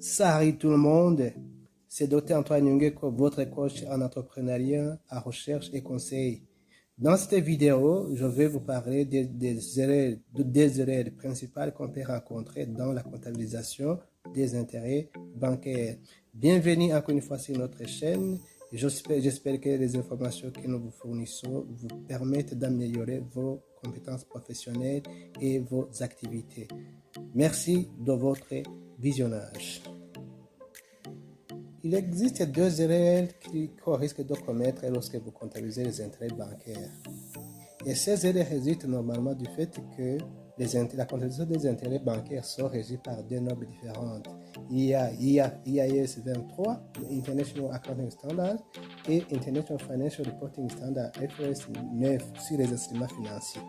Salut tout le monde, c'est Dr Antoine Nyungeko, votre coach en entrepreneuriat, en recherche et conseil. Dans cette vidéo, je vais vous parler des erreurs principales qu'on peut rencontrer dans la comptabilisation des intérêts bancaires. Bienvenue encore une fois sur notre chaîne. J'espère que les informations que nous vous fournissons vous permettent d'améliorer vos compétences professionnelles et vos activités. Merci de votre visionnage. Il existe deux erreurs qu'on risque de commettre lorsque vous comptabilisez les intérêts bancaires. Et ces erreurs résultent normalement du fait que la comptabilisation des intérêts bancaires sont régies par deux normes différentes. Il y a IAS 23, International Accounting Standard, et International Financial Reporting Standard, IFRS 9, sur les instruments financiers.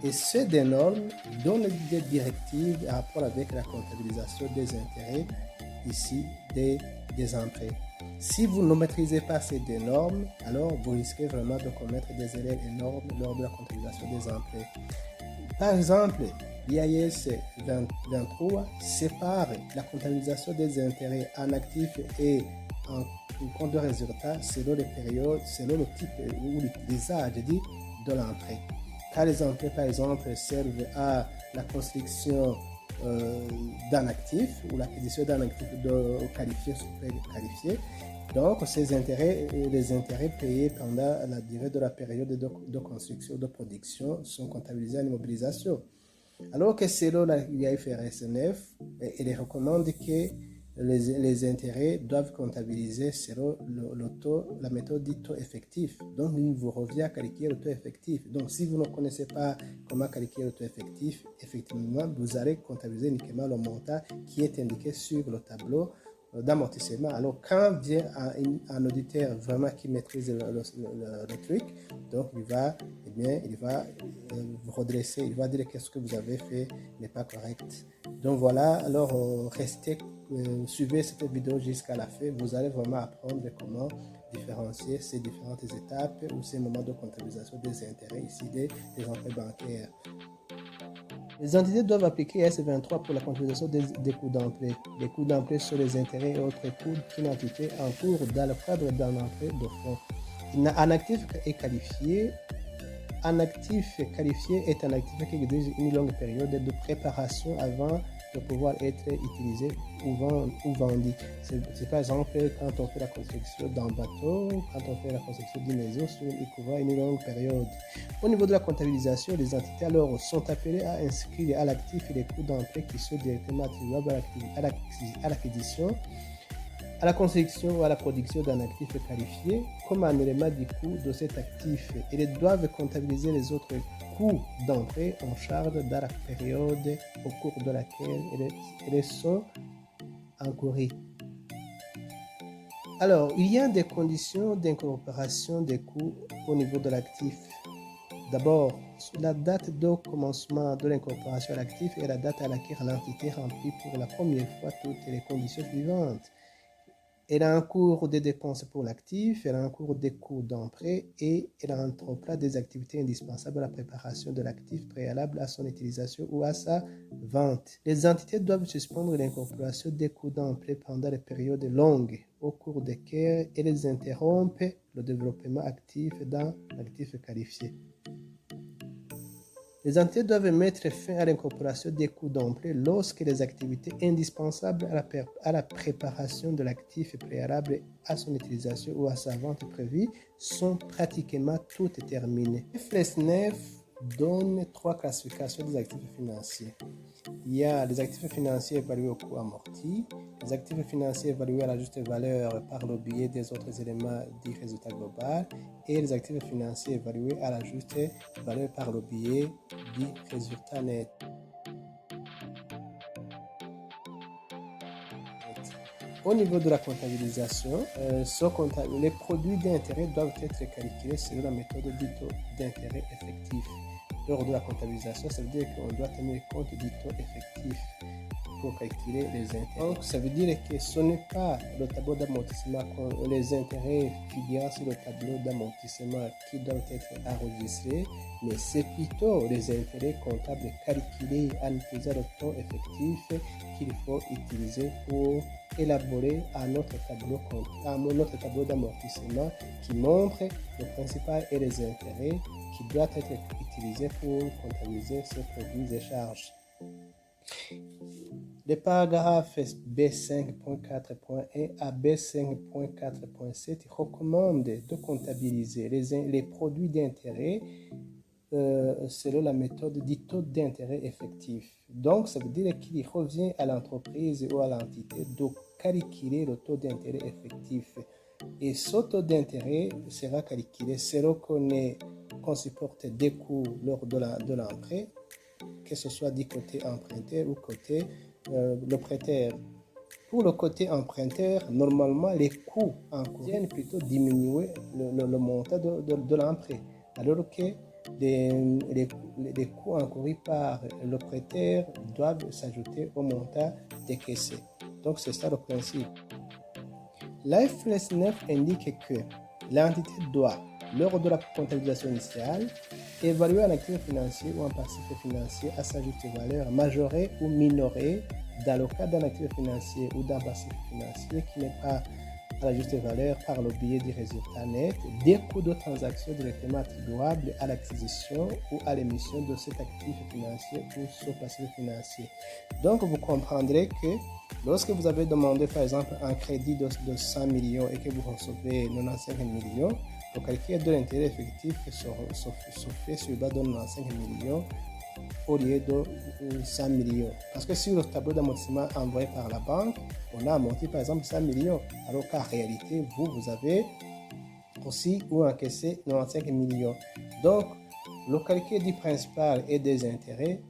Et ces deux normes donnent des directives en rapport avec la comptabilisation des intérêts, ici des entrées. Si vous ne maîtrisez pas ces deux normes, alors vous risquez vraiment de commettre des erreurs énormes lors de la comptabilisation des entrées. Par exemple, l'IAS 23 sépare la comptabilisation des intérêts en actifs et en compte de résultats selon les périodes, selon le type ou l'usage de l'entrée. Car les entrées, par exemple, servent à la construction d'un actif ou l'acquisition d'un actif de qualifié, super qualifié. Donc, ces intérêts, les intérêts payés pendant la durée de la période de construction de production sont comptabilisés en immobilisation. Alors que selon l'IFRS 9, il recommande que les intérêts doivent comptabiliser selon la méthode dite taux effectif. Donc, il vous revient à calculer le taux effectif. Donc, si vous ne connaissez pas comment calculer le taux effectif, effectivement, vous allez comptabiliser uniquement le montant qui est indiqué sur le tableau d'amortissement. Alors, quand vient un auditeur vraiment qui maîtrise le truc, donc il va vous redresser, il va dire que ce que vous avez fait n'est pas correct. Donc voilà, alors suivez cette vidéo jusqu'à la fin, vous allez vraiment apprendre comment différencier ces différentes étapes ou ces moments de comptabilisation des intérêts ici des entrées bancaires. Les entités doivent appliquer S23 pour la comptabilisation des coûts d'entrée. Les coûts d'entrée sont les intérêts et autres coûts qu'une entité encourt dans le cadre d'un entrée de fonds. Un actif est qualifié. Un actif qualifié est un actif qui exige une longue période de préparation avant de pouvoir être utilisé ou vendu. C'est par exemple quand on fait la construction d'un bateau, quand on fait la construction d'une maison, il couvre une longue période. Au niveau de la comptabilisation, les entités alors sont appelées à inscrire à l'actif les coûts d'entrée qui sont directement attribuables à l'acquisition, à la construction ou à la production d'un actif qualifié comme un élément du coût de cet actif. Ils doivent comptabiliser les autres coûts d'entrée en charge dans la période au cours de laquelle ils sont encourus. Alors, il y a des conditions d'incorporation des coûts au niveau de l'actif. D'abord, la date de commencement de l'incorporation à l'actif est la date à laquelle l'entité remplit pour la première fois toutes les conditions suivantes. Elle a un cours de dépenses pour l'actif, elle a un cours des coûts d'entrée et elle entreprend des activités indispensables à la préparation de l'actif préalable à son utilisation ou à sa vente. Les entités doivent suspendre l'incorporation des coûts d'entrée pendant les périodes longues au cours desquelles elles interrompent le développement actif dans l'actif qualifié. Les entités doivent mettre fin à l'incorporation des coûts d'entrée lorsque les activités indispensables à la préparation de l'actif préalable à son utilisation ou à sa vente prévue sont pratiquement toutes terminées. IFRS 9 donne trois classifications des actifs financiers. Il y a les actifs financiers évalués au coût amorti, les actifs financiers évalués à la juste valeur par le biais des autres éléments du résultat global et les actifs financiers évalués à la juste valeur par le biais du résultat net. Au niveau de la comptabilisation, les produits d'intérêt doivent être calculés selon la méthode du taux d'intérêt effectif. Lors de la comptabilisation, ça veut dire qu'on doit tenir compte du taux effectif. pour calculer les intérêts. Donc, ça veut dire que ce n'est pas le tableau d'amortissement, les intérêts figurant sur le tableau d'amortissement qui doivent être enregistrés, mais c'est plutôt les intérêts comptables calculés en utilisant le taux effectif qu'il faut utiliser pour élaborer notre tableau d'amortissement qui montre le principal et les intérêts qui doivent être utilisés pour comptabiliser ces produits et charges. Le paragraphe B5.4.1 à B5.4.7 recommande de comptabiliser les produits d'intérêt selon la méthode du taux d'intérêt effectif. Donc, ça veut dire qu'il revient à l'entreprise ou à l'entité de calculer le taux d'intérêt effectif. Et ce taux d'intérêt sera calculé selon qu'on supporte des coûts lors de l'emprunt, que ce soit du côté emprunteur ou côté le prêteur. Pour le côté emprunteur, normalement, les coûts encourus viennent plutôt diminuer le montant de l'emprunt, alors que les coûts encourus par le prêteur doivent s'ajouter au montant décaissé. Donc, c'est ça le principe. L'IFRS 9 indique que l'entité doit, lors de la comptabilisation initiale, évaluer un actif financier ou un passif financier à sa juste valeur, majorée ou minorée, dans le cas d'un actif financier ou d'un passif financier qui n'est pas à la juste valeur par le biais du résultat net, des coûts de transaction directement attribuables à l'acquisition ou à l'émission de cet actif financier ou ce passif financier. Donc, vous comprendrez que lorsque vous avez demandé, par exemple, un crédit de 100 millions et que vous recevez 95 millions, le calcul de l'intérêt effectif se fait sur le bas de 95 millions au lieu de 100 millions. Parce que sur le tableau d'amortissement envoyé par la banque, on a amorti par exemple 100 millions, alors qu'en réalité, vous avez aussi encaissé 95 millions. Donc, le calcul du principal et des intérêts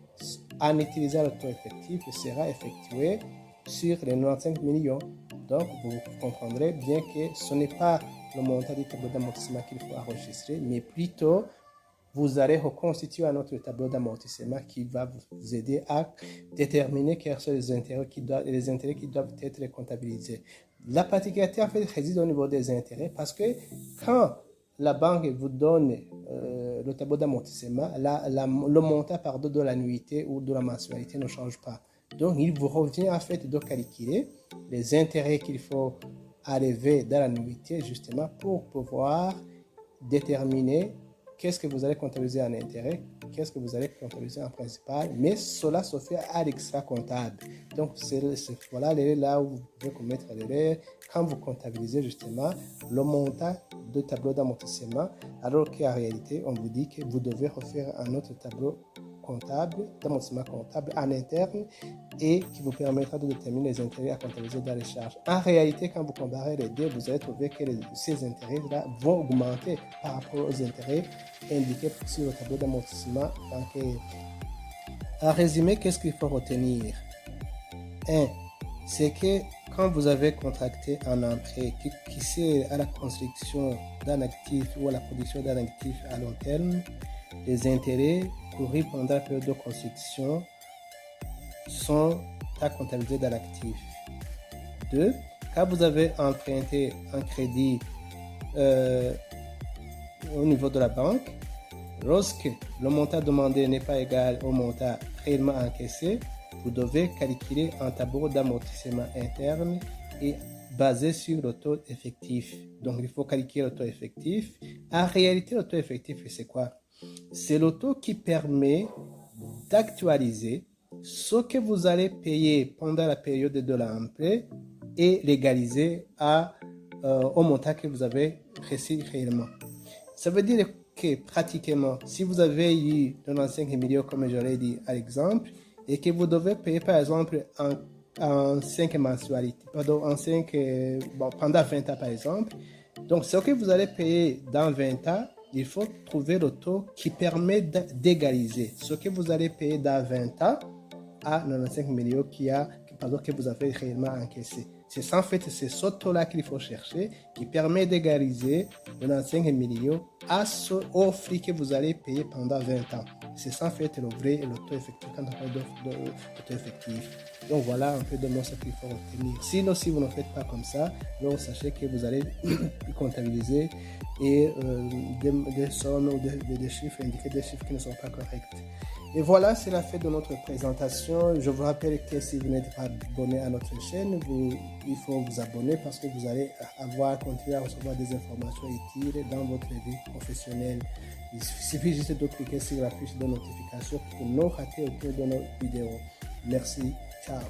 en utilisant le taux effectif sera effectué sur les 95 millions. Donc, vous comprendrez bien que ce n'est pas le montant du tableau d'amortissement qu'il faut enregistrer, mais plutôt vous allez reconstituer un autre tableau d'amortissement qui va vous aider à déterminer quels sont les intérêts qui doivent être comptabilisés. La particularité en fait réside au niveau des intérêts parce que quand la banque vous donne le tableau d'amortissement, le montant de l'annuité ou de la mensualité ne change pas. Donc, il vous revient en fait de calculer les intérêts qu'il faut arriver dans l'annuité justement pour pouvoir déterminer qu'est-ce que vous allez comptabiliser en intérêt, qu'est-ce que vous allez comptabiliser en principal, mais cela se fait à l'extra comptable. Donc, voilà là où vous pouvez commettre l'erreur quand vous comptabilisez justement le montant de tableau d'amortissement, alors qu'en réalité, on vous dit que vous devez refaire un autre tableau d'amortissement comptable en interne et qui vous permettra de déterminer les intérêts à comptabiliser dans les charges. En réalité, quand vous comparez les deux, vous allez trouver que ces intérêts-là vont augmenter par rapport aux intérêts indiqués sur le tableau d'amortissement bancaire. En résumé, qu'est-ce qu'il faut retenir? 1. C'est que quand vous avez contracté un emprunt qui sert à la construction d'un actif ou à la production d'un actif à long terme, les intérêts courus pendant la période de construction sont à comptabiliser dans l'actif. 2. Quand vous avez emprunté un crédit au niveau de la banque, lorsque le montant demandé n'est pas égal au montant réellement encaissé, vous devez calculer un tableau d'amortissement interne et basé sur le taux effectif. Donc, il faut calculer le taux effectif. En réalité, le taux effectif, c'est quoi? C'est le taux qui permet d'actualiser ce que vous allez payer pendant la période de l'emprunt et l'égaliser au montant que vous avez reçu réellement. Ça veut dire que pratiquement, si vous avez eu 95 millions, comme je l'ai dit à l'exemple, et que vous devez payer par exemple en 5 mensualités, pendant 20 ans par exemple, donc ce que vous allez payer dans 20 ans, il faut trouver le taux qui permet d'égaliser ce que vous allez payer dans 20 ans à 95 millions que vous avez réellement encaissé. C'est ça, en fait, c'est ce taux-là qu'il faut chercher qui permet d'égaliser 95 millions au prix que vous allez payer pendant 20 ans. C'est ça en fait le vrai et l'auto-effectif quand on parle d'auto-effectif. Donc voilà un peu de ce qu'il faut retenir. Sinon, si vous ne faites pas comme ça, donc sachez que vous allez comptabiliser et des sommes ou des chiffres, indiquer des chiffres qui ne sont pas corrects. Et voilà, c'est la fin de notre présentation. Je vous rappelle que si vous n'êtes pas abonné à notre chaîne, il faut vous abonner parce que vous allez continuer à recevoir des informations utiles dans votre vie professionnelle. Il suffit juste de cliquer sur la fiche de notification pour ne rater aucune de nos vidéos. Merci. Ciao.